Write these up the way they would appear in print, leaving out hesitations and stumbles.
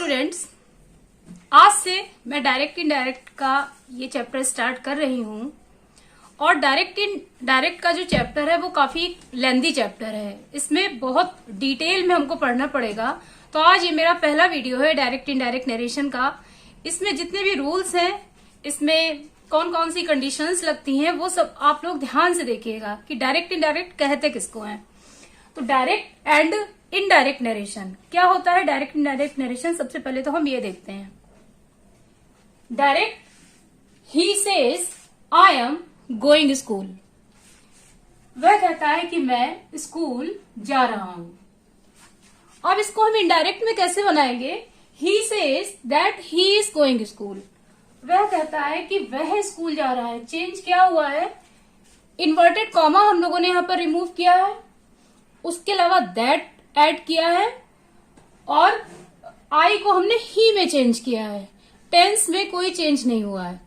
Students, आज से मैं डायरेक्ट इनडायरेक्ट का ये चैप्टर स्टार्ट कर रही हूँ। और डायरेक्ट इनडायरेक्ट का जो चैप्टर है वो काफी लेंथी चैप्टर है। इसमें बहुत डिटेल में हमको पढ़ना पड़ेगा। तो आज ये मेरा पहला वीडियो है डायरेक्ट इनडायरेक्ट नरेशन का। इसमें जितने भी रूल्स हैं, इसमें कौन कौन सी कंडीशंस लगती हैं, वो सब आप लोग ध्यान से देखिएगा कि डायरेक्ट इनडायरेक्ट कहते किसको हैं। तो डायरेक्ट एंड इनडायरेक्ट नरेशन क्या होता है? डायरेक्ट इनडायरेक्ट नरेशन सबसे पहले तो हम ये देखते हैं। Direct, he says I am going school. वह कहता है कि मैं स्कूल जा रहा हूं। अब इसको हम इनडायरेक्ट में कैसे बनाएंगे? He says that he is going school. वह कहता है कि वह स्कूल जा रहा है। चेंज क्या हुआ है? इन्वर्टेड कॉमा हम लोगों ने यहां पर रिमूव किया है, उसके अलावा दैट ऐड किया है और आई को हमने ही में चेंज किया है। टेंस में कोई चेंज नहीं हुआ है।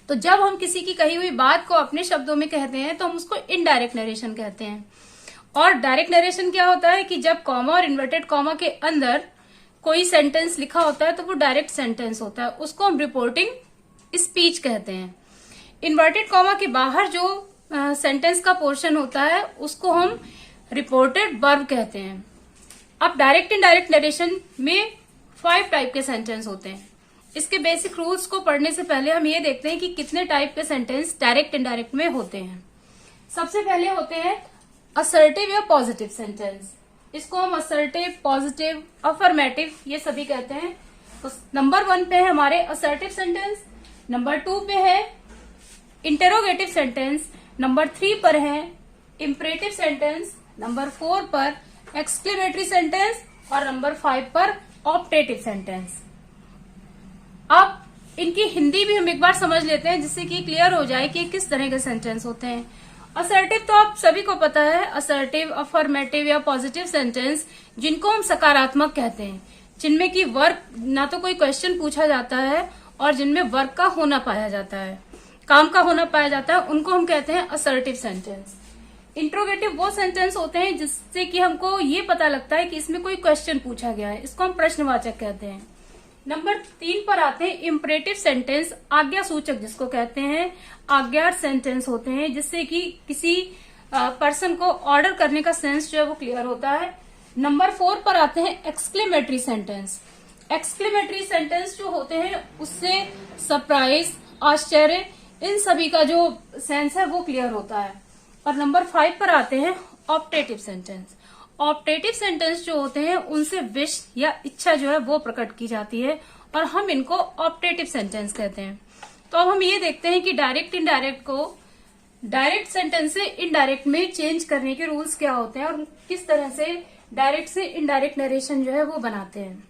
तो जब हम किसी की कही हुई बात को अपने शब्दों में कहते हैं तो हम उसको इनडायरेक्ट नरेशन कहते हैं। और डायरेक्ट नरेशन क्या होता है कि जब कॉमा और इन्वर्टेड कॉमा के अंदर कोई सेंटेंस लिखा होता है तो वो डायरेक्ट सेंटेंस होता है, उसको हम रिपोर्टिंग स्पीच कहते हैं। इन्वर्टेड कॉमा के बाहर जो सेंटेंस का पोर्शन होता है उसको हम रिपोर्टेड वर्ब कहते हैं। अब डायरेक्ट इनडायरेक्ट नरेशन में 5 टाइप के सेंटेंस होते हैं। इसके बेसिक रूल्स को पढ़ने से पहले हम ये देखते हैं कि कितने टाइप के सेंटेंस डायरेक्ट इनडायरेक्ट में होते हैं। सबसे पहले होते हैं असर्टिव या पॉजिटिव सेंटेंस। इसको हम असर्टिव, पॉजिटिव, अफर्मेटिव ये सभी कहते हैं। तो नंबर 1 पे है हमारे असर्टिव सेंटेंस, नंबर 2 पे है इंटेरोगेटिव सेंटेंस, नंबर 3 पर है इंपरेटिव सेंटेंस, नंबर 4 पर एक्सक्लेमेटरी सेंटेंस और नंबर 5 पर ऑप्टेटिव सेंटेंस। अब इनकी हिंदी भी हम एक बार समझ लेते हैं जिससे कि क्लियर हो जाए कि किस तरह के सेंटेंस होते हैं। असर्टिव तो आप सभी को पता है, असर्टिव, अफर्मेटिव या पॉजिटिव सेंटेंस जिनको हम सकारात्मक कहते हैं, जिनमें कि वर्क ना तो कोई क्वेश्चन पूछा जाता है और जिनमें वर्क का होना पाया जाता है, काम का होना पाया जाता है, उनको हम कहते हैं असर्टिव सेंटेंस। इंट्रोगेटिव वो सेंटेंस होते हैं जिससे कि हमको ये पता लगता है कि इसमें कोई क्वेश्चन पूछा गया है, इसको हम प्रश्नवाचक कहते हैं। नंबर 3 पर आते हैं इंपरेटिव सेंटेंस, आज्ञा सूचक जिसको कहते हैं। आज्ञा सेंटेंस होते हैं जिससे कि किसी पर्सन को ऑर्डर करने का सेंस जो है वो क्लियर होता है। नंबर 4 पर आते हैं एक्सक्लेमेटरी सेंटेंस। एक्सक्लेमेटरी सेंटेंस जो होते हैं उससे सरप्राइज, आश्चर्य, इन सभी का जो सेंस है वो क्लियर होता है। और नंबर 5 पर आते हैं ऑप्टेटिव सेंटेंस। ऑप्टेटिव सेंटेंस जो होते हैं उनसे विश या इच्छा जो है वो प्रकट की जाती है और हम इनको ऑप्टेटिव सेंटेंस कहते हैं। तो अब हम ये देखते हैं कि डायरेक्ट इनडायरेक्ट को डायरेक्ट सेंटेंस से इनडायरेक्ट में चेंज करने के रूल्स क्या होते हैं और किस तरह से डायरेक्ट से इनडायरेक्ट नरेशन जो है वो बनाते हैं।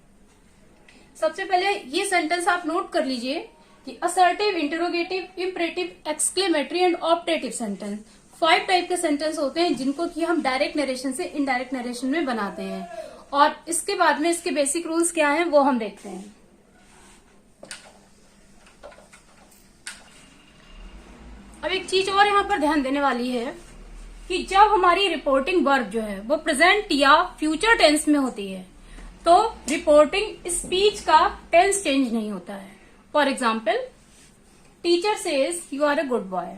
सबसे पहले ये सेंटेंस आप नोट कर लीजिए कि assertive, interrogative, imperative, exclamatory and optative sentence 5 type के सेंटेंस होते हैं जिनको कि हम डायरेक्ट नरेशन से इनडायरेक्ट नरेशन में बनाते हैं। और इसके बाद में इसके बेसिक रूल्स क्या हैं वो हम देखते हैं। अब एक चीज और यहाँ पर ध्यान देने वाली है कि जब हमारी रिपोर्टिंग वर्ब जो है वो प्रेजेंट या फ्यूचर टेंस में होती है तो रिपोर्टिंग स्पीच का टेंस चेंज नहीं होता है। For example, teacher says you are a good boy.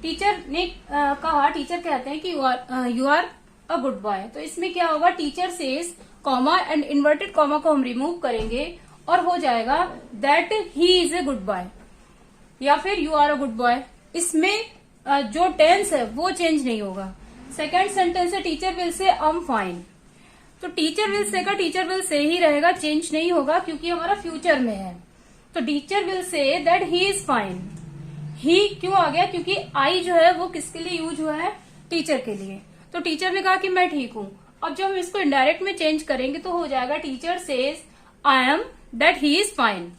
Teacher ने कहा, टीचर कहते हैं कि you are a good boy. तो इसमें क्या होगा? Teacher says comma and inverted comma को हम रिमूव करेंगे और हो जाएगा that he is a good boy या फिर you are a good boy. इसमें जो टेंस है वो चेंज नहीं होगा। सेकेंड सेंटेंस है टीचर विल से आई एम फाइन। तो टीचर विल से का टीचर विल से ही रहेगा, चेंज नहीं होगा क्योंकि हमारा फ्यूचर में है। तो teacher will say that he is fine. ही क्यों आ गया? क्योंकि आई जो है वो किसके लिए यूज हुआ है? टीचर के लिए। तो टीचर ने कहा कि मैं ठीक हूं। अब जब हम इसको इनडायरेक्ट में चेंज करेंगे तो हो जाएगा teacher says I am that he is fine.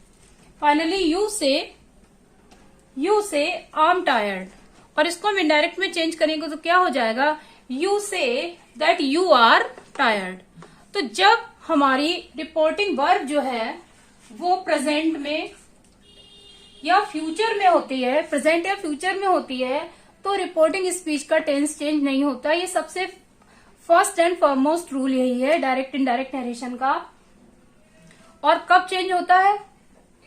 Finally you से आई एम टायर्ड। और इसको हम इनडायरेक्ट में चेंज करेंगे तो क्या हो जाएगा? You say that you are tired. तो जब हमारी रिपोर्टिंग वर्ब जो है वो प्रेजेंट में या फ्यूचर में होती है, प्रेजेंट या फ्यूचर में होती है, तो रिपोर्टिंग स्पीच का टेंस चेंज नहीं होता। ये सबसे फर्स्ट एंड फॉरमोस्ट रूल यही है डायरेक्ट इनडायरेक्ट नरेशन का। और कब चेंज होता है,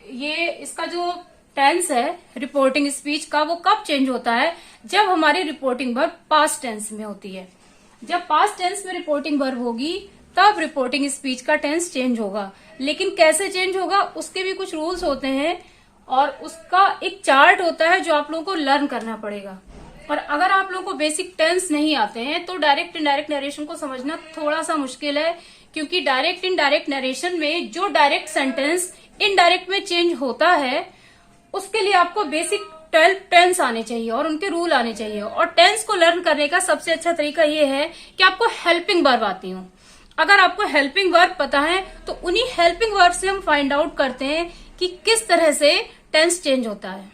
ये इसका जो टेंस है रिपोर्टिंग स्पीच का, वो कब चेंज होता है, जब हमारी रिपोर्टिंग वर्ब पास्ट टेंस में होती है। जब पास्ट टेंस में रिपोर्टिंग वर्ब होगी तब रिपोर्टिंग स्पीच का टेंस चेंज होगा। लेकिन कैसे चेंज होगा उसके भी कुछ रूल्स होते हैं और उसका एक चार्ट होता है जो आप लोगों को लर्न करना पड़ेगा। और अगर आप लोगों को बेसिक टेंस नहीं आते हैं तो डायरेक्ट इनडायरेक्ट नरेशन को समझना थोड़ा सा मुश्किल है, क्योंकि डायरेक्ट इनडायरेक्ट नरेशन में जो डायरेक्ट सेंटेंस इनडायरेक्ट में चेंज होता है उसके लिए आपको बेसिक 12 टेंस आने चाहिए और उनके रूल आने चाहिए। और टेंस को लर्न करने का सबसे अच्छा तरीका ये है कि आपको हेल्पिंग वर्ब आती हो। अगर आपको हेल्पिंग वर्ब पता है तो उन्हीं हेल्पिंग वर्ब से हम फाइंड आउट करते हैं कि किस तरह से टेंस चेंज होता है।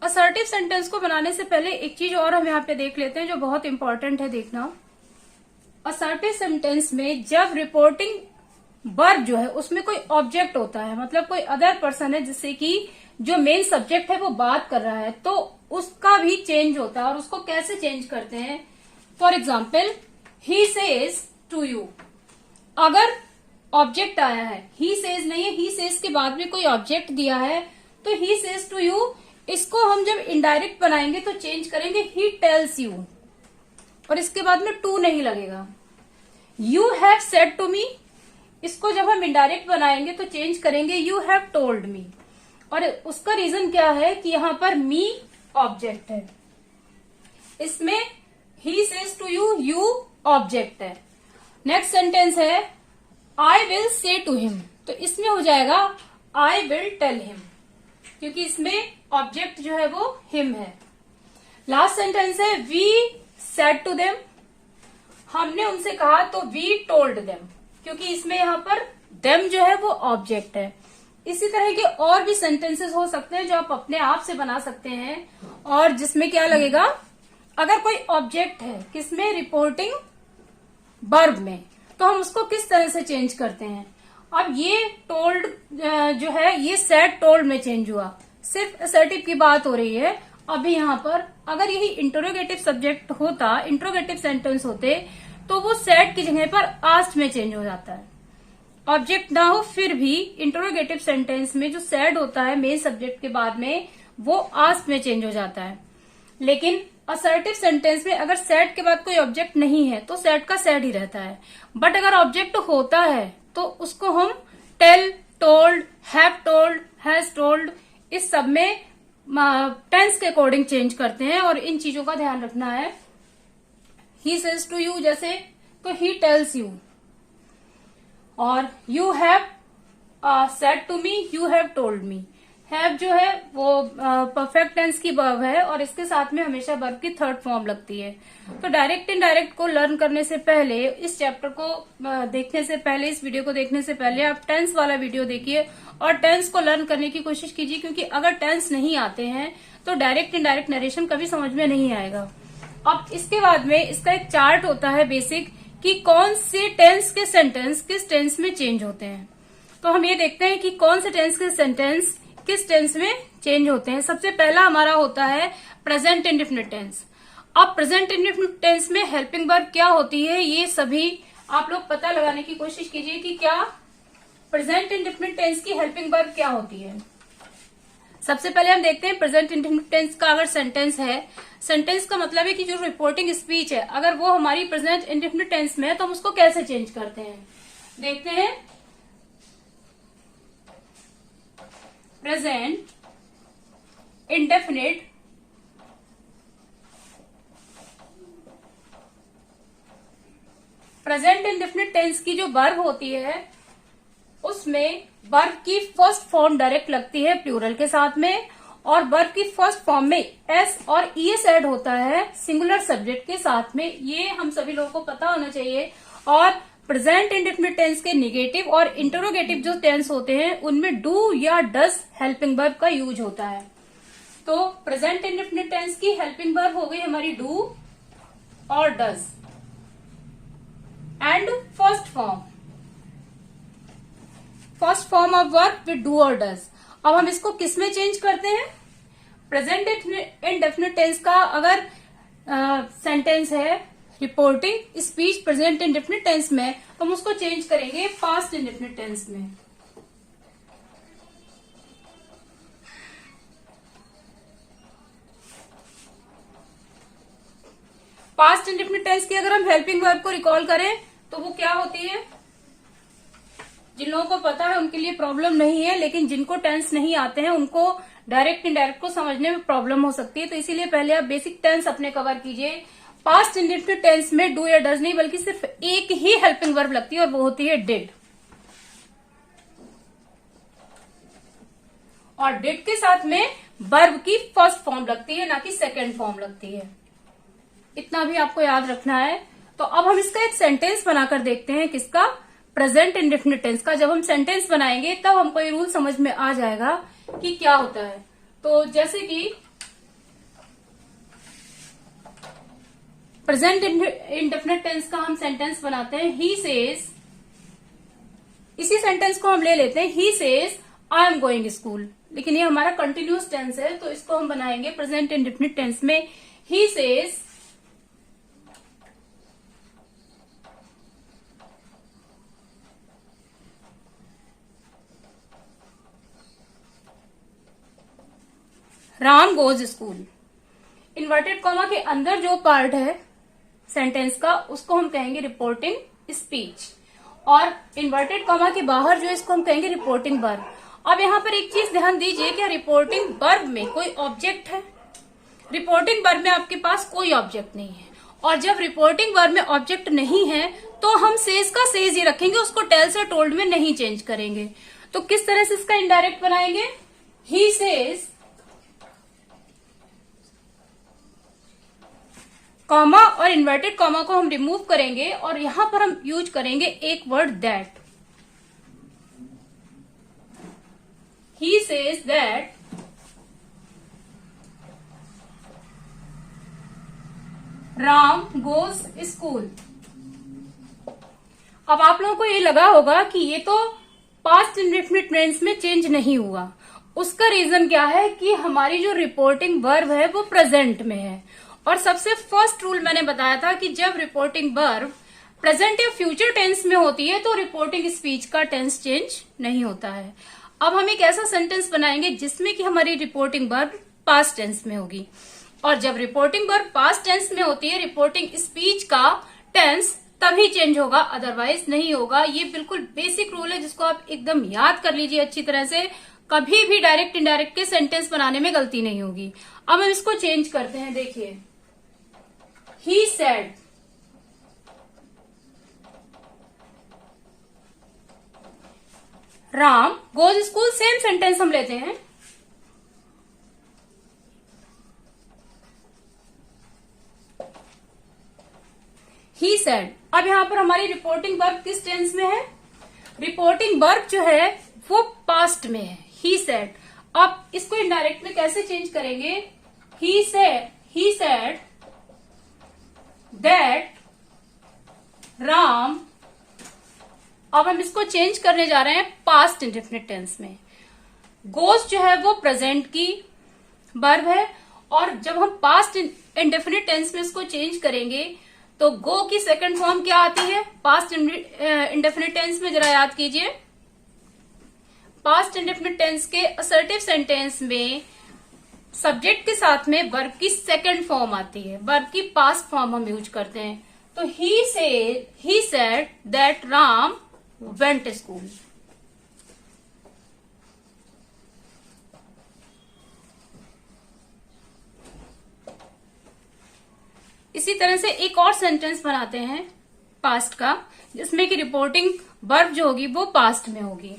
असर्टिव सेंटेंस को बनाने से पहले एक चीज और हम यहाँ पे देख लेते हैं जो बहुत इंपॉर्टेंट है देखना। असर्टिव सेंटेंस में जब रिपोर्टिंग वर्ब जो है उसमें कोई ऑब्जेक्ट होता है, मतलब कोई अदर पर्सन है, जिससे कि जो मेन सब्जेक्ट है वो बात कर रहा है, तो उसका भी चेंज होता है। और उसको कैसे चेंज करते हैं, for example he says to you, अगर ऑब्जेक्ट आया है, ही सेज नहीं है, ही सेज के बाद में कोई ऑब्जेक्ट दिया है, तो ही सेज टू यू, इसको हम जब इनडायरेक्ट बनाएंगे तो चेंज करेंगे ही टेल्स यू, और इसके बाद में टू नहीं लगेगा। You have said to me, इसको जब हम इनडायरेक्ट बनाएंगे तो चेंज करेंगे यू हैव टोल्ड मी, और उसका रीजन क्या है कि यहां पर मी ऑब्जेक्ट है, इसमें he says to you, you object है। नेक्स्ट सेंटेंस है I will say to him, तो इसमें हो जाएगा आई विल टेल हिम, क्योंकि इसमें ऑब्जेक्ट जो है वो हिम है। लास्ट सेंटेंस है वी सेड टू देम, हमने उनसे कहा तो वी टोल्ड देम, क्योंकि इसमें यहाँ पर देम जो है वो ऑब्जेक्ट है। इसी तरह के और भी सेंटेंसेस हो सकते हैं जो आप अपने आप से बना सकते हैं, और जिसमें क्या लगेगा, अगर कोई ऑब्जेक्ट है किसमें, रिपोर्टिंग वर्ब में, तो हम उसको किस तरह से चेंज करते हैं। अब ये टोल्ड जो है ये सेड टोल्ड में चेंज हुआ, सिर्फ असर्टिव की बात हो रही है। अभी यहाँ पर अगर यही इंटरोगेटिव सब्जेक्ट होता, इंटरोगेटिव सेंटेंस होते, तो वो सेड की जगह पर आस्क्ड में चेंज हो जाता है। ऑब्जेक्ट ना हो फिर भी इंटरोगेटिव सेंटेंस में जो सेड होता है मेन सब्जेक्ट के बाद में, वो आस्क्ड में चेंज हो जाता है। लेकिन असर्टिव सेंटेंस में अगर सेड के बाद कोई ऑब्जेक्ट नहीं है तो सेड का सेड ही रहता है, बट अगर ऑब्जेक्ट होता है तो उसको हम tell, told, have told, has told, इस सब में टेंस के अकॉर्डिंग चेंज करते हैं, और इन चीजों का ध्यान रखना है। ही सेज टू यू जैसे, तो ही टेल्स यू, और you have said to me, you have told me. Have जो है वो परफेक्ट टेंस की वर्ब है और इसके साथ में हमेशा वर्ब की थर्ड फॉर्म लगती है। तो डायरेक्ट इनडायरेक्ट को लर्न करने से पहले, इस चैप्टर को देखने से पहले, इस वीडियो को देखने से पहले आप टेंस वाला वीडियो देखिए और टेंस को लर्न करने की कोशिश कीजिए, क्योंकि अगर टेंस नहीं आते हैं तो डायरेक्ट इनडायरेक्ट नरेशन कभी समझ में नहीं आएगा। अब इसके बाद में इसका एक चार्ट होता है बेसिक, कि कौन से टेंस के सेंटेंस किस टेंस में चेंज होते हैं। तो हम ये देखते हैं कि कौन से टेंस के सेंटेंस किस टेंस में चेंज होते हैं। सबसे पहला हमारा होता है प्रेजेंट इंडेफिनिट टेंस। अब प्रेजेंट इंडेफिनिट टेंस में हेल्पिंग वर्ब क्या होती है, ये सभी आप लोग पता लगाने की कोशिश कीजिए कि क्या प्रेजेंट इंडेफिनिट टेंस की हेल्पिंग वर्ब क्या होती है। सबसे पहले हम देखते हैं प्रेजेंट इंडेफिनिट टेंस का अगर सेंटेंस है, सेंटेंस का मतलब है कि जो रिपोर्टिंग स्पीच है अगर वो हमारी प्रेजेंट इंडेफिनिट टेंस में है तो हम उसको कैसे चेंज करते हैं। देखते हैं प्रेजेंट इंडेफिनिट टेंस की जो वर्ब होती है उसमें वर्ब की फर्स्ट फॉर्म डायरेक्ट लगती है प्लूरल के साथ में, और वर्ब की फर्स्ट फॉर्म में एस और ईएस ऐड होता है सिंगुलर सब्जेक्ट के साथ में। ये हम सभी लोगों को पता होना चाहिए। और प्रेजेंट इंडेफिनिट टेंस के नेगेटिव और इंटरोगेटिव जो टेंस होते हैं उनमें डू या डज हेल्पिंग वर्ब का यूज होता है। तो प्रेजेंट इंडेफिनिट टेंस की हेल्पिंग वर्ब हो गई हमारी डू और does. And first form of verb with do और डज। अब हम इसको किस में चेंज करते हैं, प्रेजेंट इंडेफिनिट टेंस का अगर सेंटेंस है reporting speech present indefinite tense में, तो हम उसको चेंज करेंगे पास्ट इंडेफिनिट टेंस में। पास्ट इंडेफिनिट टेंस की अगर हम हेल्पिंग वर्ब को रिकॉल करें तो वो क्या होती है? जिन लोगों को पता है उनके लिए प्रॉब्लम नहीं है, लेकिन जिनको टेंस नहीं आते हैं उनको डायरेक्ट इनडायरेक्ट को समझने में प्रॉब्लम हो सकती है। तो इसीलिए पहले आप बेसिक टेंस अपने कवर कीजिए। पास्ट इंडेफिनिट टेंस में डू या डज नहीं बल्कि सिर्फ एक ही हेल्पिंग वर्ब लगती है और वो होती है डिड। और डिड के साथ में वर्ब की फर्स्ट फॉर्म लगती है, ना कि सेकेंड फॉर्म लगती है। इतना भी आपको याद रखना है। तो अब हम इसका एक सेंटेंस बनाकर देखते हैं, किसका? प्रेजेंट इंडेफिनिट टेंस का। जब हम सेंटेंस बनाएंगे तब हमको ये रूल समझ में आ जाएगा कि क्या होता है। तो जैसे कि प्रेजेंट इंडेफिनिट टेंस का हम सेंटेंस बनाते हैं, ही सेज। इसी सेंटेंस को हम ले लेते हैं, he says I am going school. लेकिन ये हमारा कंटिन्यूअस टेंस है, तो इसको हम बनाएंगे प्रेजेंट इंडेफिनिट टेंस में, he says Ram goes school. Inverted comma के अंदर जो पार्ट है सेंटेंस का उसको हम कहेंगे रिपोर्टिंग स्पीच, और इन्वर्टेड कॉमा के बाहर जो इसको हम कहेंगे रिपोर्टिंग वर्ब। अब यहाँ पर एक चीज ध्यान दीजिए, क्या रिपोर्टिंग वर्ब में कोई ऑब्जेक्ट है? रिपोर्टिंग वर्ब में आपके पास कोई ऑब्जेक्ट नहीं है, और जब रिपोर्टिंग वर्ब में ऑब्जेक्ट नहीं है तो हम सेज का सेज ही रखेंगे, उसको टेल से टोल्ड में नहीं चेंज करेंगे। तो किस तरह से इसका इनडायरेक्ट बनाएंगे? ही सेज, कॉमा और इन्वर्टेड कॉमा को हम रिमूव करेंगे और यहां पर हम यूज करेंगे एक word that. He says that Ram goes school. अब आप लोगों को ये लगा होगा कि ये तो पास्ट इंडेफिनिट टेंस में चेंज नहीं हुआ। उसका रीजन क्या है कि हमारी जो रिपोर्टिंग वर्ब है वो प्रेजेंट में है। और सबसे फर्स्ट रूल मैंने बताया था कि जब रिपोर्टिंग वर्ब प्रेजेंट या फ्यूचर टेंस में होती है तो रिपोर्टिंग स्पीच का टेंस चेंज नहीं होता है। अब हम एक ऐसा सेंटेंस बनाएंगे जिसमें कि हमारी रिपोर्टिंग वर्ब पास्ट टेंस में होगी, और जब रिपोर्टिंग वर्ब पास्ट टेंस में होती है रिपोर्टिंग स्पीच का टेंस तभी चेंज होगा, अदरवाइज नहीं होगा। ये बिल्कुल बेसिक रूल है जिसको आप एकदम याद कर लीजिए अच्छी तरह से। कभी भी डायरेक्ट इनडायरेक्ट के सेंटेंस बनाने में गलती नहीं होगी। अब हम इसको चेंज करते हैं, देखिए, he said Ram goes school. Same sentence हम लेते हैं, he said। अब यहां पर हमारी रिपोर्टिंग वर्ब किस टेंस में है? रिपोर्टिंग वर्ब जो है वो पास्ट में है, he said। अब इसको इनडायरेक्ट में कैसे चेंज करेंगे? he said that Ram. अब हम इसको चेंज करने जा रहे हैं पास्ट इंडेफिनिट टेंस में। गोज जो है वो प्रेजेंट की वर्ब है, और जब हम पास्ट इंडेफिनिट टेंस में इसको चेंज करेंगे तो गो की सेकंड फॉर्म क्या आती है पास्ट इंडेफिनिट टेंस में? जरा याद कीजिए, पास्ट इंडेफिनिट टेंस के असर्टिव सेंटेंस में सब्जेक्ट के साथ में वर्ब की सेकंड फॉर्म आती है, वर्ब की पास्ट फॉर्म हम यूज करते हैं। तो he said that Ram went school. इसी तरह से एक और सेंटेंस बनाते हैं पास्ट का, जिसमें कि रिपोर्टिंग वर्ब जो होगी वो पास्ट में होगी।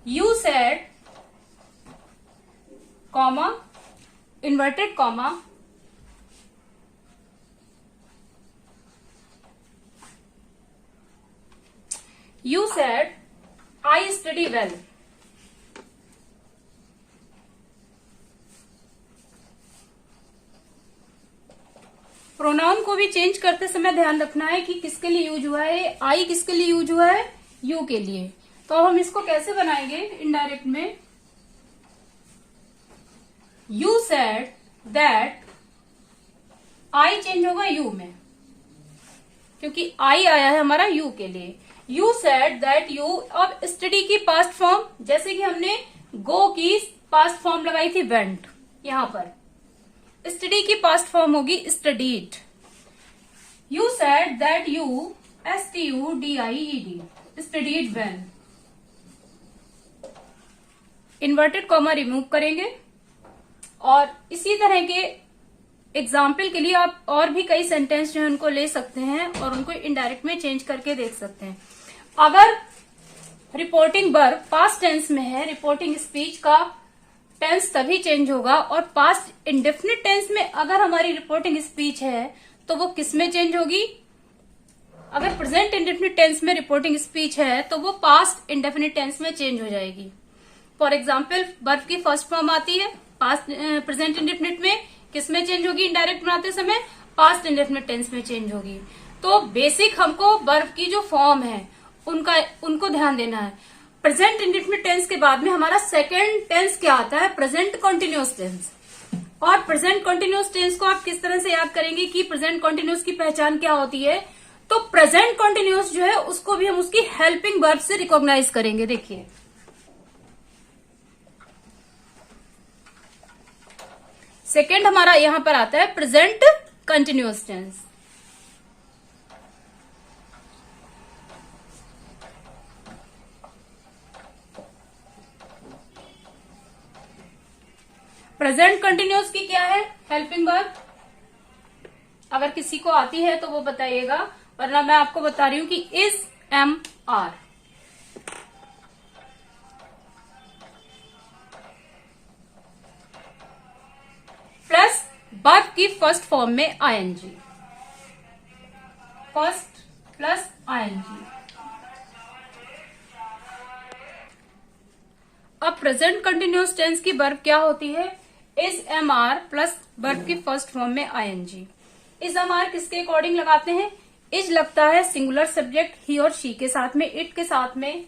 You said, comma, inverted comma, you said, I study well। Pronoun को भी चेंज करते समय ध्यान रखना है कि किसके लिए यूज हुआ है। आई किसके लिए यूज हुआ है? यू के लिए। तो हम इसको कैसे बनाएंगे इनडायरेक्ट में? You said that I change होगा यू में, क्योंकि आई आया है हमारा यू के लिए। यू सेड दैट यू, अब स्टडी की पास्ट फॉर्म, जैसे कि हमने गो की पास्ट फॉर्म लगाई थी वेंट, यहां पर स्टडी की पास्ट फॉर्म होगी studied. You said that you, STUDIED, studied when. Inverted comma remove करेंगे। और इसी तरह के एग्जाम्पल के लिए आप और भी कई सेंटेंस जो है उनको ले सकते हैं और उनको इनडायरेक्ट में चेंज करके देख सकते हैं। अगर रिपोर्टिंग वर्ब पास्ट टेंस में है, रिपोर्टिंग स्पीच का टेंस तभी चेंज होगा। और पास्ट इंडेफिनिट टेंस में अगर हमारी रिपोर्टिंग स्पीच है तो वो किस में चेंज होगी? अगर प्रेजेंट इंडेफिनिट टेंस में रिपोर्टिंग स्पीच है तो वो पास्ट इंडेफिनिट टेंस में चेंज हो जाएगी। फॉर एग्जाम्पल, वर्ब की फर्स्ट फॉर्म आती है पास्ट प्रेजेंट इंडेफिनिट में, किस में चेंज होगी? इनडायरेक्ट बनाते समय पास्ट इंडेफिनिट टेंस में चेंज होगी। तो बेसिक हमको वर्ब की जो फॉर्म है उनको ध्यान देना है। प्रेजेंट इंडेफिनिट टेंस के बाद में हमारा सेकेंड टेंस क्या आता है? Present continuous tense. और प्रेजेंट कॉन्टिन्यूअस टेंस को आप किस तरह से याद करेंगे कि प्रेजेंट कॉन्टिन्यूअस की पहचान क्या होती है? तो प्रेजेंट कॉन्टिन्यूअस जो है उसको भी हम उसकी हेल्पिंग वर्ब से रिकॉग्नाइज करेंगे। देखिए, सेकेंड हमारा यहां पर आता है present continuous tense. Present continuous की क्या है हेल्पिंग वर्ब? अगर किसी को आती है तो वो बताइएगा, वरना मैं आपको बता रही हूं कि is, am, are. Plus verb की फर्स्ट फॉर्म में आईएनजी, फर्स्ट प्लस आईएनजी। अब प्रेजेंट कंटिन्यूअस टेंस की वर्ब क्या होती है? Is, am, are plus verb की फर्स्ट फॉर्म में आईएनजी। इज, एम, आर किसके अकॉर्डिंग लगाते हैं? इज लगता है सिंगुलर सब्जेक्ट ही और शी के साथ में, इट के साथ में।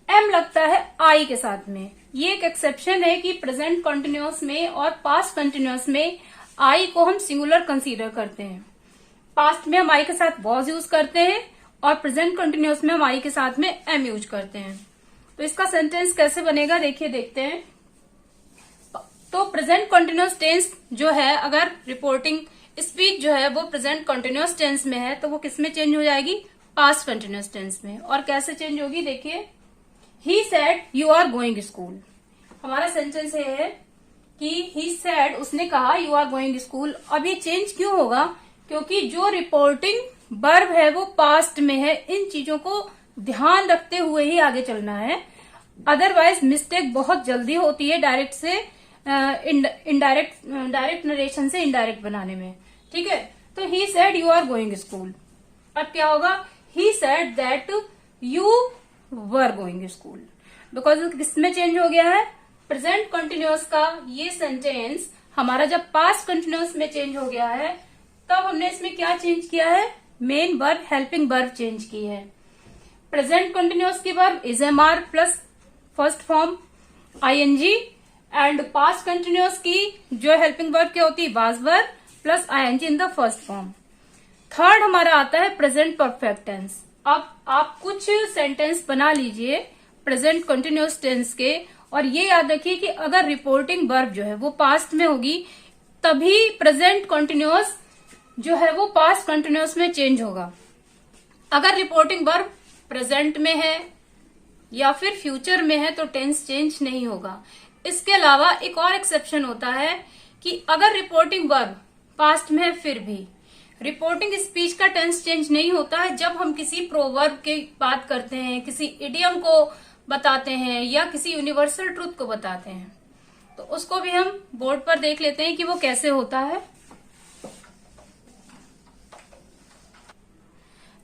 एम लगता है आई के साथ में। ये एक एक्सेप्शन है कि प्रेजेंट कंटिन्यूअस में और पास्ट कंटिन्यूअस में आई को हम सिंगुलर कंसीडर करते हैं। पास्ट में हम आई के साथ वॉज यूज करते हैं और प्रेजेंट कंटिन्यूअस में हम आई के साथ में एम यूज करते हैं। तो इसका सेंटेंस कैसे बनेगा देखिए, देखते हैं। तो प्रेजेंट कंटिन्यूअस टेंस जो है, अगर रिपोर्टिंग स्पीच जो है वो प्रेजेंट कंटिन्यूअस टेंस में है तो वो किस में चेंज हो जाएगी? पास्ट कंटिन्यूअस टेंस में। और कैसे चेंज होगी देखिए, he said you are going school. हमारा सेंटेंस ये है कि ही सेड, उसने कहा, यू आर गोइंग स्कूल। अब ये चेंज क्यों होगा? क्योंकि जो रिपोर्टिंग वर्ब है वो पास्ट में है। इन चीजों को ध्यान रखते हुए ही आगे चलना है, अदरवाइज मिस्टेक बहुत जल्दी होती है डायरेक्ट से डायरेक्ट नरेशन से इनडायरेक्ट बनाने में। ठीक है, तो he said you are going school. अब क्या होगा? He said that you were going school, because किसमें चेंज हो गया है? प्रेजेंट कंटिन्यूअस का ये सेंटेंस हमारा जब पास्ट कंटिन्यूअस में चेंज हो गया है तब हमने इसमें क्या चेंज किया है? Main verb helping verb change की है। प्रेजेंट कंटिन्यूअस की verb is, am, are plus first form ING, and past continuous की जो हेल्पिंग वर्ब क्या होती है? Was verb plus ING in the first form. Third हमारा आता है प्रेजेंट परफेक्ट टेंस। अब आप कुछ सेंटेंस बना लीजिए प्रेजेंट कंटिन्यूअस टेंस के, और ये याद रखिए कि अगर रिपोर्टिंग वर्ब जो है वो पास्ट में होगी तभी प्रेजेंट कंटिन्यूअस जो है वो पास्ट कंटिन्यूअस में चेंज होगा। अगर रिपोर्टिंग वर्ब प्रेजेंट में है या फिर फ्यूचर में है तो टेंस चेंज नहीं होगा। इसके अलावा एक और एक्सेप्शन होता है कि अगर रिपोर्टिंग वर्ब पास्ट में है फिर भी रिपोर्टिंग स्पीच का टेंस चेंज नहीं होता है। जब हम किसी प्रोवर्ब की बात करते हैं, किसी इडियम को बताते हैं या किसी यूनिवर्सल ट्रूथ को बताते हैं, तो उसको भी हम बोर्ड पर देख लेते हैं कि वो कैसे होता है।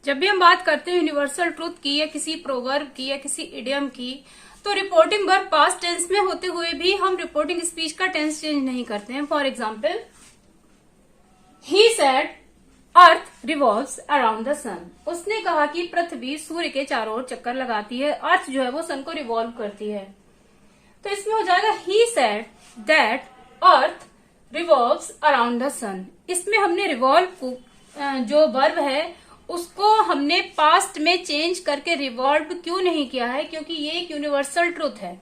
जब भी हम बात करते हैं यूनिवर्सल ट्रूथ की या किसी प्रोवर्ब की या किसी इडियम की, तो रिपोर्टिंग वर्ब पास्ट टेंस में होते हुए भी हम रिपोर्टिंग स्पीच का टेंस चेंज नहीं करते हैं। For example, he said earth revolves around the sun. उसने कहा कि पृथ्वी सूर्य के चारों ओर चक्कर लगाती है। अर्थ जो है वो सन को रिवॉल्व करती है। तो इसमें हो जाएगा he said that earth revolves around the sun. इसमें हमने रिवॉल्व को जो वर्ब है उसको हमने पास्ट में चेंज करके रिवॉल्व क्यों नहीं किया है, क्योंकि ये एक यूनिवर्सल ट्रुथ है।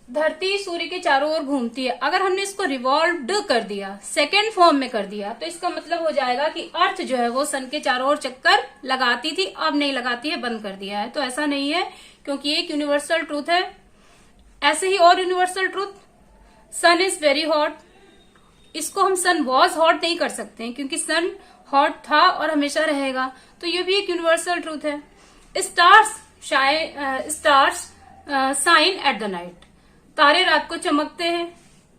धरती सूर्य के चारों ओर घूमती है, अगर हमने इसको रिवॉल्व्ड कर दिया, सेकेंड फॉर्म में कर दिया, तो इसका मतलब हो जाएगा कि अर्थ जो है वो सन के चारों ओर चक्कर लगाती थी, अब नहीं लगाती है, बंद कर दिया है। तो ऐसा नहीं है, क्योंकि एक यूनिवर्सल ट्रूथ है। ऐसे ही और universal truth, sun is very hot, इसको हम सन वॉज हॉट नहीं कर सकते हैं, क्योंकि सन हॉट था और हमेशा रहेगा, तो ये भी एक यूनिवर्सल ट्रूथ है। Stars shine at the night, तारे रात को चमकते हैं,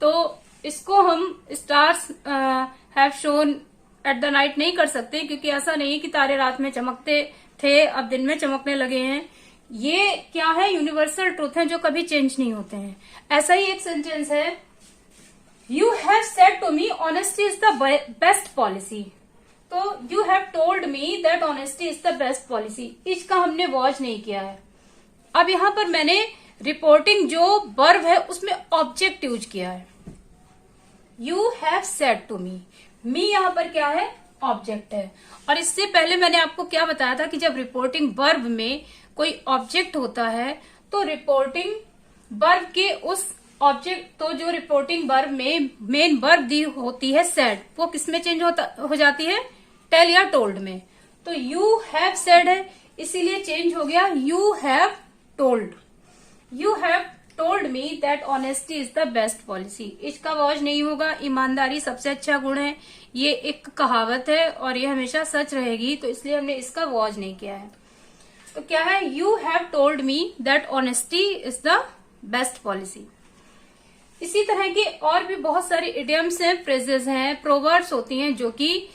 तो इसको हम stars have shone at the night नहीं कर सकते, क्योंकि ऐसा नहीं है कि तारे रात में चमकते थे अब दिन में चमकने लगे हैं। ये क्या है, यूनिवर्सल ट्रूथ है जो कभी चेंज नहीं होते हैं। ऐसा ही एक सेंटेंस है, you have said to me honesty is the best policy. तो you have told me that honesty is the best policy, इसका हमने वॉच नहीं किया है। अब यहां पर मैंने रिपोर्टिंग जो वर्ब है उसमें ऑब्जेक्ट यूज किया है, you have said to me, me यहां पर क्या है, ऑब्जेक्ट है। और इससे पहले मैंने आपको क्या बताया था कि जब रिपोर्टिंग वर्ब में कोई ऑब्जेक्ट होता है तो रिपोर्टिंग वर्ब के उस ऑब्जेक्ट, तो जो रिपोर्टिंग वर्ब में मेन वर्ब दी होती है सेड, वो किसमें चेंज हो जाती है, टेल या टोल्ड में। तो यू हैव सेड है, इसीलिए चेंज हो गया you have told. You have told me that honesty is the best policy, इसका वॉज नहीं होगा। ईमानदारी सबसे अच्छा गुण है, ये एक कहावत है और ये हमेशा सच रहेगी, तो इसलिए हमने इसका वॉज नहीं किया है। तो क्या है, you have told me that honesty is the best policy. इसी तरह के और भी बहुत सारे इडियम्स हैं, फ्रेजेस हैं, प्रोवर्ब्स होती हैं जो कि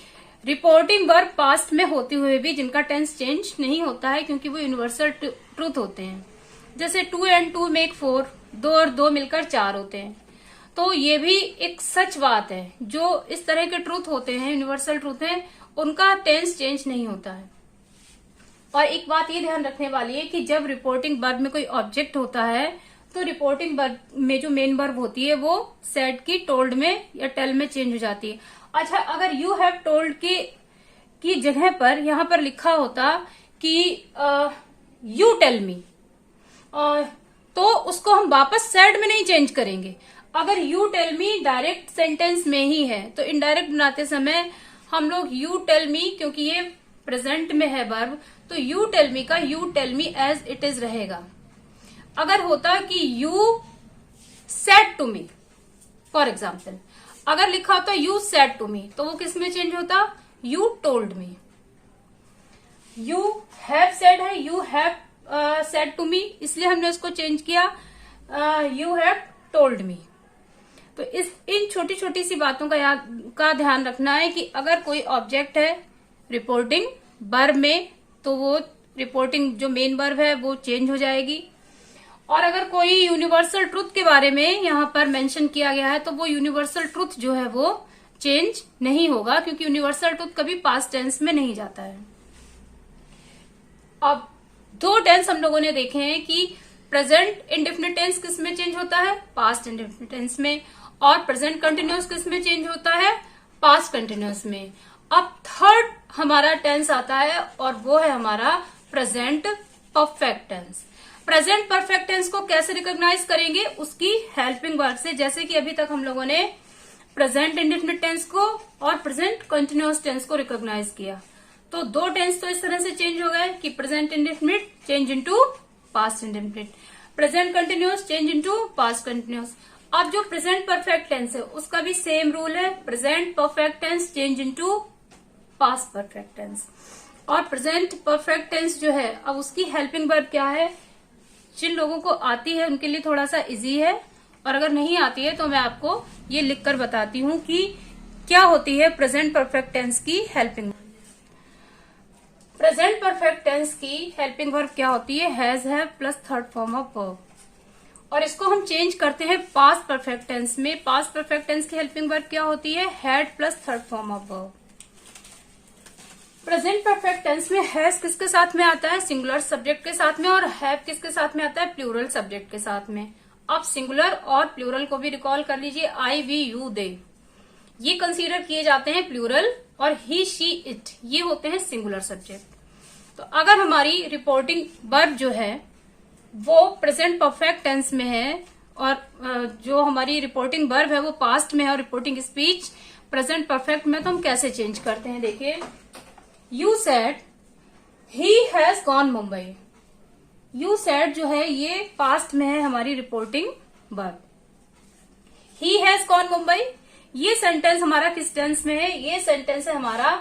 रिपोर्टिंग वर्ब पास्ट में होते हुए भी जिनका टेंस चेंज नहीं होता है, क्योंकि वो यूनिवर्सल ट्रूथ होते हैं। जैसे 2 and 2 make 4, 2 और 2 मिलकर 4 होते हैं। तो ये भी एक सच बात है, जो इस तरह के ट्रूथ होते हैं, यूनिवर्सल ट्रूथ हैं, उनका टेंस चेंज नहीं होता है। और एक बात ये ध्यान रखने वाली है कि जब रिपोर्टिंग वर्ब में कोई ऑब्जेक्ट होता है तो रिपोर्टिंग वर्ब में जो मेन वर्ब होती है वो सेड की टोल्ड में या टेल में चेंज हो जाती है। अच्छा, अगर यू हैव टोल्ड की जगह पर यहां पर लिखा होता कि यू टेल मी, तो उसको हम वापस सेड में नहीं चेंज करेंगे। अगर you tell me direct sentence में ही है तो इनडायरेक्ट बनाते समय हम लोग यू टेल मी, क्योंकि ये प्रेजेंट में है वर्ब, तो यू टेल मी का you tell me as it is रहेगा। अगर होता कि you said to me, for example अगर लिखा होता यू सेड टू मी, तो वो किस में चेंज होता, you told me. You have said है, you have said to me, इसलिए हमने उसको चेंज किया यू हैव टोल्ड मी। तो इन छोटी छोटी सी बातों का ध्यान रखना है कि अगर कोई ऑब्जेक्ट है रिपोर्टिंग वर्ब में तो वो रिपोर्टिंग जो मेन वर्ब है वो चेंज हो जाएगी। और अगर कोई यूनिवर्सल ट्रूथ के बारे में यहाँ पर मेंशन किया गया है तो वो यूनिवर्सल ट्रूथ जो है वो चेंज नहीं होगा, क्योंकि यूनिवर्सल ट्रूथ कभी पास्ट टेंस में नहीं जाता है। अब 2 टेंस हम लोगों ने देखे हैं कि प्रेजेंट इंडेफिनिट टेंस किस में चेंज होता है, पास्ट इंडेफिनिट टेंस में, और प्रेजेंट कंटिन्यूअस किस में चेंज होता है, पास्ट कंटिन्यूअस में। अब थर्ड हमारा टेंस आता है और वो है हमारा present perfect tense. Present perfect tense को कैसे रिकॉग्नाइज करेंगे, उसकी हेल्पिंग वर्ब से। जैसे कि अभी तक हम लोगों ने प्रेजेंट इंडेफिनिट टेंस को और प्रेजेंट कंटिन्यूअस टेंस को रिकॉग्नाइज किया, तो 2 टेंस तो इस तरह से चेंज हो गए कि present indefinite change into past indefinite, present continuous change into past continuous. अब जो प्रेजेंट परफेक्ट टेंस है उसका भी सेम रूल है, present perfect tense change into past perfect tense. और प्रेजेंट परफेक्ट टेंस जो है, अब उसकी हेल्पिंग वर्ब क्या है, जिन लोगों को आती है उनके लिए थोड़ा सा इजी है, और अगर नहीं आती है तो मैं आपको ये लिखकर बताती हूँ कि क्या होती है प्रेजेंट परफेक्ट टेंस की हेल्पिंग। प्रेजेंट परफेक्ट टेंस की हेल्पिंग वर्ब क्या होती है, has have plus third form of verb, और इसको हम चेंज करते हैं पास्ट परफेक्ट टेंस में। पास्ट परफेक्ट टेंस की हेल्पिंग वर्ब क्या होती है, had plus third form of verb. Present perfect tense में हैज किसके साथ में आता है, सिंगुलर सब्जेक्ट के साथ में, और हैव किसके साथ में आता है, प्लूरल सब्जेक्ट के साथ में। आप सिंगुलर और प्लूरल को भी रिकॉल कर लीजिए। आई, वी, यू, दे, ये कंसीडर किए जाते हैं प्लूरल, और ही, शी, इट ये होते हैं सिंगुलर सब्जेक्ट। तो अगर हमारी रिपोर्टिंग वर्ब जो है वो प्रेजेंट परफेक्ट टेंस में है, और जो हमारी रिपोर्टिंग वर्ब है वो पास्ट में है, और रिपोर्टिंग स्पीच प्रेजेंट परफेक्ट में, तो हम कैसे चेंज करते हैं? देखिए, you said he has gone Mumbai. You said जो है ये पास्ट में है हमारी reporting verb. He has gone Mumbai, ये सेंटेंस हमारा किस टेंस में है? ये सेंटेंस है हमारा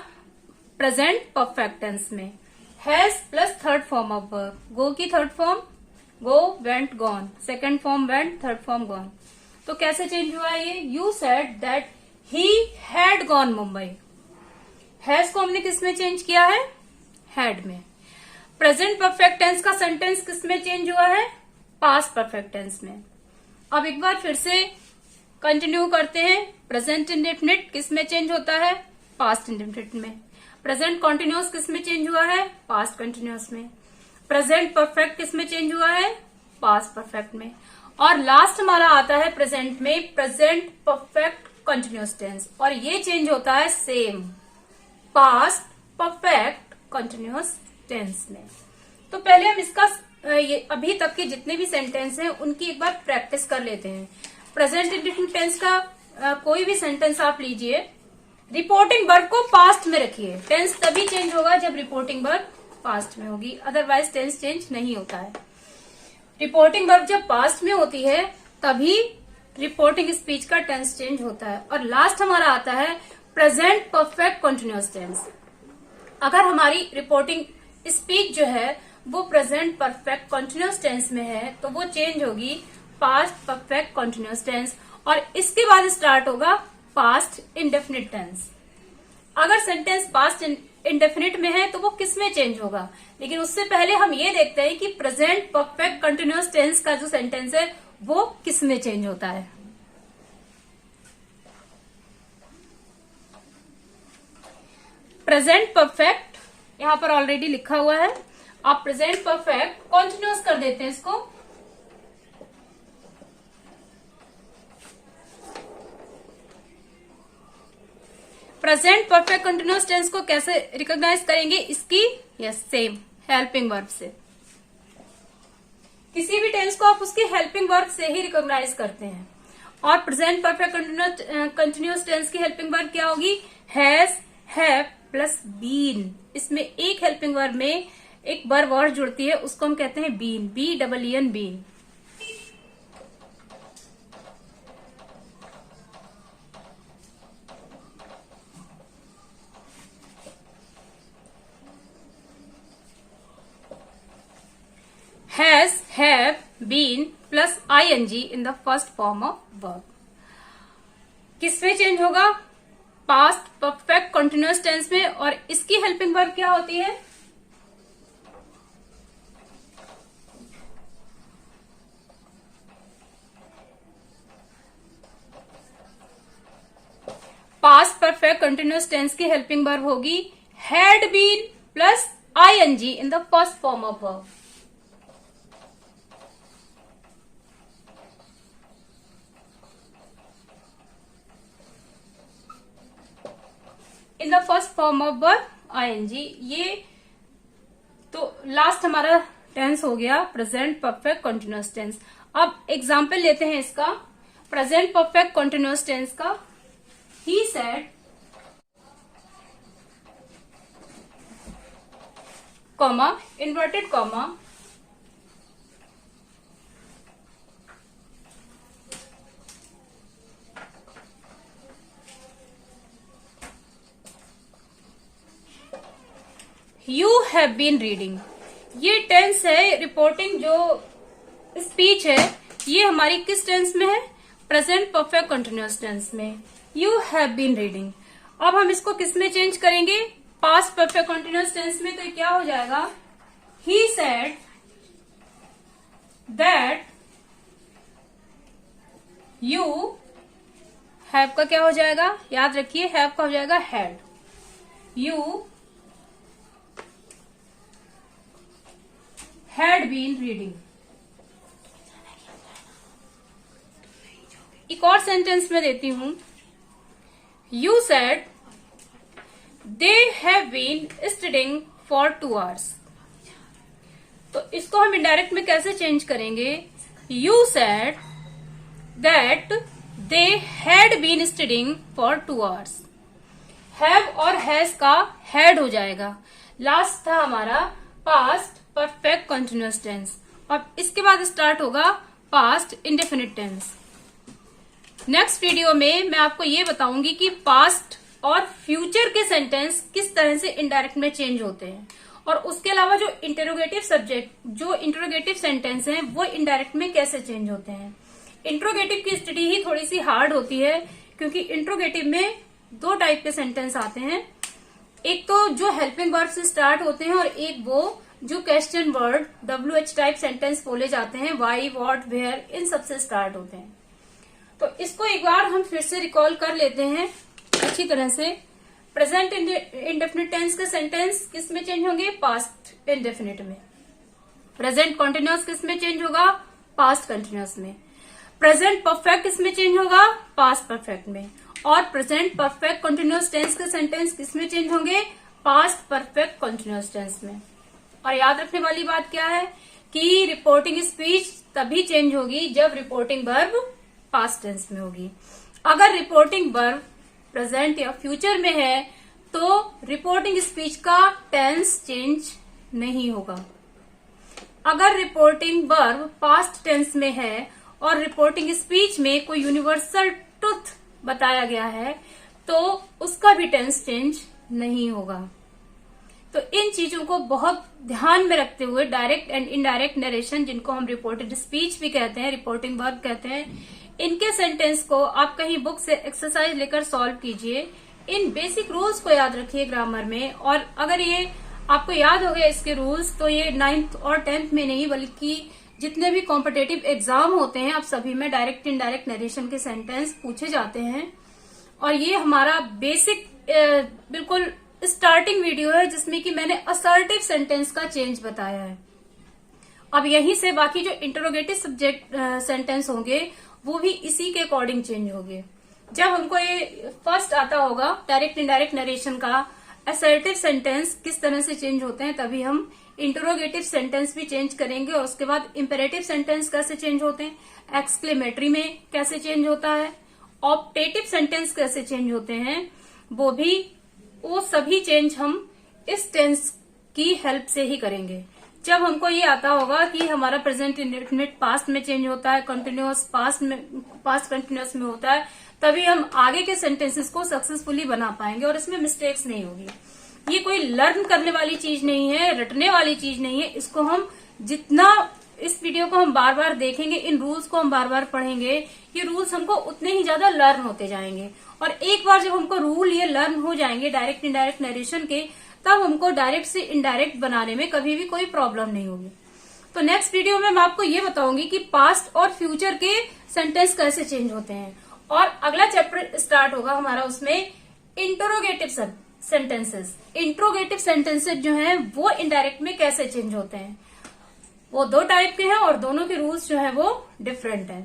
प्रेजेंट परफेक्ट टेंस में। Has plus third form of verb, go की third form go, went, gone, second form went, third form gone. तो कैसे चेंज हुआ है ये? You said that he had gone Mumbai. Has को हमने किस में चेंज किया है? हैड में। प्रेजेंट परफेक्ट टेंस का सेंटेंस किस में चेंज हुआ है? पास्ट परफेक्ट टेंस में। अब एक बार फिर से कंटिन्यू करते हैं। प्रेजेंट इंडेफिनिट किस में चेंज होता है? पास्ट इंडेफिनिट में। प्रेजेंट कॉन्टिन्यूअस किस में चेंज हुआ है? पास्ट कंटिन्यूअस में। प्रेजेंट परफेक्ट किस में चेंज हुआ है? पास्ट परफेक्ट में। और लास्ट हमारा आता है प्रेजेंट में, प्रेजेंट परफेक्ट कंटिन्यूअस टेंस, और ये चेंज होता है same past perfect continuous tense में। तो पहले हम इसका ये अभी तक के जितने भी सेंटेंस हैं उनकी एक बार प्रैक्टिस कर लेते हैं। प्रेजेंट इंडेफिनिट टेंस का कोई भी सेंटेंस आप लीजिए, रिपोर्टिंग वर्ब को पास्ट में रखिए। टेंस तभी चेंज होगा जब रिपोर्टिंग वर्ब पास्ट में होगी, अदरवाइज टेंस चेंज नहीं होता है। रिपोर्टिंग वर्ब जब पास्ट में होती है तभी रिपोर्टिंग स्पीच का टेंस चेंज होता है। और लास्ट हमारा आता है प्रेजेंट परफेक्ट कंटिन्यूअस टेंस। अगर हमारी रिपोर्टिंग स्पीच जो है वो प्रेजेंट परफेक्ट कंटिन्यूअस टेंस में है तो वो चेंज होगी पास्ट परफेक्ट कंटिन्यूअस टेंस, और इसके बाद स्टार्ट होगा पास्ट इंडेफिनिट टेंस। अगर सेंटेंस पास्ट इंडेफिनिट में है तो वो किस में चेंज होगा? लेकिन उससे पहले हम ये देखते हैं कि प्रेजेंट परफेक्ट कंटिन्यूअस टेंस का जो सेंटेंस है वो किस में चेंज होता है। प्रेजेंट परफेक्ट यहां पर ऑलरेडी लिखा हुआ है, आप प्रेजेंट परफेक्ट कंटिन्यूअस कर देते हैं इसको। प्रेजेंट परफेक्ट कंटिन्यूअस टेंस को कैसे रिकॉग्नाइज करेंगे? इसकी सेम हेल्पिंग वर्ब से। किसी भी टेंस को आप उसकी हेल्पिंग वर्ब से ही रिकॉग्नाइज करते हैं। और प्रेजेंट परफेक्ट कंटिन्यूअस टेंस की हेल्पिंग वर्ब क्या होगी? Has, have plus been. इसमें एक हेल्पिंग वर्ब में एक वर्ब और जुड़ती है, उसको हम कहते हैं been, BEEN, been. Has, have, been plus ING in the first form of verb किसमें चेंज होगा? पास्ट परफेक्ट कंटिन्यूअस टेंस में। और इसकी हेल्पिंग वर्ब क्या होती है? पास्ट परफेक्ट कंटिन्यूअस टेंस की हेल्पिंग वर्ब होगी had been plus ING in the first form of verb. In the first form of verb ING। ये तो लास्ट हमारा टेंस हो गया प्रेजेंट परफेक्ट कंटिन्यूअस टेंस। अब एग्जाम्पल लेते हैं इसका, प्रेजेंट परफेक्ट कंटिन्यूअस टेंस का। He said, comma, inverted comma, you have been reading। ये टेंस है, रिपोर्टिंग जो स्पीच है ये हमारी किस टेंस में है? प्रेजेंट परफेक्ट कंटिन्यूअस टेंस में। You have been reading. अब हम इसको किस में चेंज करेंगे? पास्ट परफेक्ट कंटिन्यूअस टेंस में। तो क्या हो जाएगा? He said that you have का क्या हो जाएगा? याद रखिए हैव का हो जाएगा had. You had been reading. एक और सेंटेंस में देती हूं, you said they have been studying for 2 hours। तो इसको हम इनडायरेक्ट में कैसे चेंज करेंगे, you said that they had been studying for 2 hours। Have और हैज का हैड हो जाएगा। लास्ट था हमारा पास्ट परफेक्ट कंटिन्यूअस टेंस, और इसके बाद स्टार्ट होगा past indefinite tense. Next video में मैं आपको ये बताऊंगी कि पास्ट और फ्यूचर के सेंटेंस किस तरह से इनडायरेक्ट में चेंज होते हैं, और उसके अलावा जो इंटरोगेटिव सेंटेंस हैं वो इनडायरेक्ट में कैसे चेंज होते हैं। इंट्रोगेटिव की स्टडी ही थोड़ी सी हार्ड होती है, क्योंकि इंट्रोगेटिव में 2 टाइप के सेंटेंस आते हैं। एक तो जो हेल्पिंग वर्ब से स्टार्ट होते हैं, और एक वो जो question word WH type sentence बोले जाते हैं, वाई, व्हाट, वेयर, इन सबसे स्टार्ट होते हैं। तो इसको एक बार हम फिर से रिकॉल कर लेते हैं अच्छी तरह से। प्रेजेंट इंडेफिनिट टेंस के सेंटेंस किस में चेंज होंगे, पास्ट इंडेफिनिट में। प्रेजेंट कॉन्टिन्यूअस किस में चेंज होगा, पास्ट कंटिन्यूअस में। प्रेजेंट परफेक्ट किस में चेंज होगा, पास्ट परफेक्ट में। और प्रेजेंट परफेक्ट कंटिन्यूअस टेंस के सेंटेंस किस में चेंज होंगे, पास्ट परफेक्ट कंटिन्यूअस टेंस में। और याद रखने वाली बात क्या है कि रिपोर्टिंग स्पीच तभी चेंज होगी जब रिपोर्टिंग वर्ब पास्ट टेंस में होगी। अगर रिपोर्टिंग वर्ब प्रेजेंट या फ्यूचर में है तो रिपोर्टिंग स्पीच का टेंस चेंज नहीं होगा। अगर रिपोर्टिंग वर्ब पास्ट टेंस में है और रिपोर्टिंग स्पीच में कोई यूनिवर्सल ट्रुथ बताया गया है तो उसका भी टेंस चेंज नहीं होगा। तो इन चीजों को बहुत ध्यान में रखते हुए डायरेक्ट एंड इनडायरेक्ट नरेशन, जिनको हम रिपोर्टेड स्पीच भी कहते हैं, रिपोर्टिंग वर्ब कहते हैं, इनके सेंटेंस को आप कहीं बुक से एक्सरसाइज लेकर सॉल्व कीजिए। इन बेसिक रूल्स को याद रखिए ग्रामर में, और अगर ये आपको याद हो गए इसके रूल्स तो ये 9th और 10th में नहीं बल्कि जितने भी कॉम्पिटेटिव एग्जाम होते हैं आप सभी में डायरेक्ट इनडायरेक्ट नरेशन के सेंटेंस पूछे जाते हैं। और ये हमारा बेसिक बिल्कुल स्टार्टिंग वीडियो है जिसमें कि मैंने असर्टिव सेंटेंस का चेंज बताया है। अब यहीं से बाकी जो इंटरोगेटिव सब्जेक्ट सेंटेंस होंगे वो भी इसी के अकॉर्डिंग चेंज होंगे। जब हमको ये फर्स्ट आता होगा डायरेक्ट इनडायरेक्ट नरेशन का असर्टिव सेंटेंस किस तरह से चेंज होते हैं, तभी हम इंटरोगेटिव सेंटेंस भी चेंज करेंगे। और उसके बाद इंपेरेटिव सेंटेंस कैसे चेंज होते हैं, एक्सक्लेमेटरी में कैसे चेंज होता है, ऑप्टेटिव सेंटेंस कैसे चेंज होते हैं, वो सभी चेंज हम इस टेंस की हेल्प से ही करेंगे। जब हमको ये आता होगा कि हमारा प्रेजेंट इंडेफिनिट पास्ट में चेंज होता है, कंटिन्यूअस पास्ट कंटिन्यूअस में होता है, तभी हम आगे के सेंटेंसेस को सक्सेसफुली बना पाएंगे और इसमें मिस्टेक्स नहीं होगी। ये कोई लर्न करने वाली चीज नहीं है, रटने वाली चीज नहीं है। इसको हम जितना इस वीडियो को हम बार बार देखेंगे, इन रूल्स को हम बार बार पढ़ेंगे, ये रूल्स हमको उतने ही ज्यादा लर्न होते जाएंगे। और एक बार जब हमको रूल ये लर्न हो जाएंगे डायरेक्ट इनडायरेक्ट नरेशन के, तब हमको डायरेक्ट से इनडायरेक्ट बनाने में कभी भी कोई प्रॉब्लम नहीं होगी। तो नेक्स्ट वीडियो में मैं आपको ये बताऊंगी कि पास्ट और फ्यूचर के सेंटेंस कैसे चेंज होते हैं। और अगला चैप्टर स्टार्ट होगा हमारा उसमें इंटरोगेटिव सेंटेंसेस। इंट्रोगेटिव सेंटेंसेस जो हैं वो इनडायरेक्ट में कैसे चेंज होते हैं। वो 2 टाइप के हैं और दोनों के रूल्स जो है वो डिफरेंट है।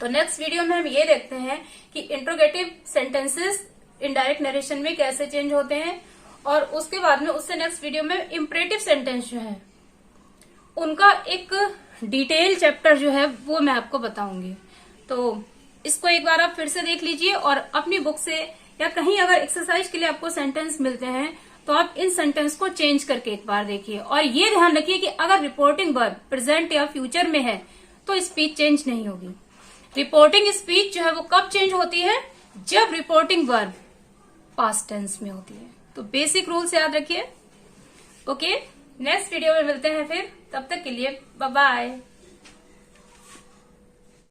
तो नेक्स्ट वीडियो में हम ये देखते हैं कि इंट्रोगेटिव सेंटेंसेस इनडायरेक्ट नरेशन में कैसे चेंज होते हैं, और उसके बाद में उससे नेक्स्ट वीडियो में इंपरेटिव सेंटेंस जो है उनका एक डिटेल चैप्टर जो है वो मैं आपको बताऊंगी। तो इसको एक बार आप फिर से देख लीजिए, और अपनी बुक से या कहीं अगर एक्सरसाइज के लिए आपको सेंटेंस मिलते हैं तो आप इन सेंटेंस को चेंज करके एक बार देखिए। और ये ध्यान रखिए कि अगर रिपोर्टिंग वर्ब प्रेजेंट या फ्यूचर में है तो स्पीच चेंज नहीं होगी। रिपोर्टिंग स्पीच जो है वो कब चेंज होती है, जब रिपोर्टिंग वर्ब पास्ट टेंस में होती है। तो बेसिक रूल्स याद रखिए। ओके, नेक्स्ट वीडियो में मिलते हैं फिर, तब तक के लिए बाय बाय।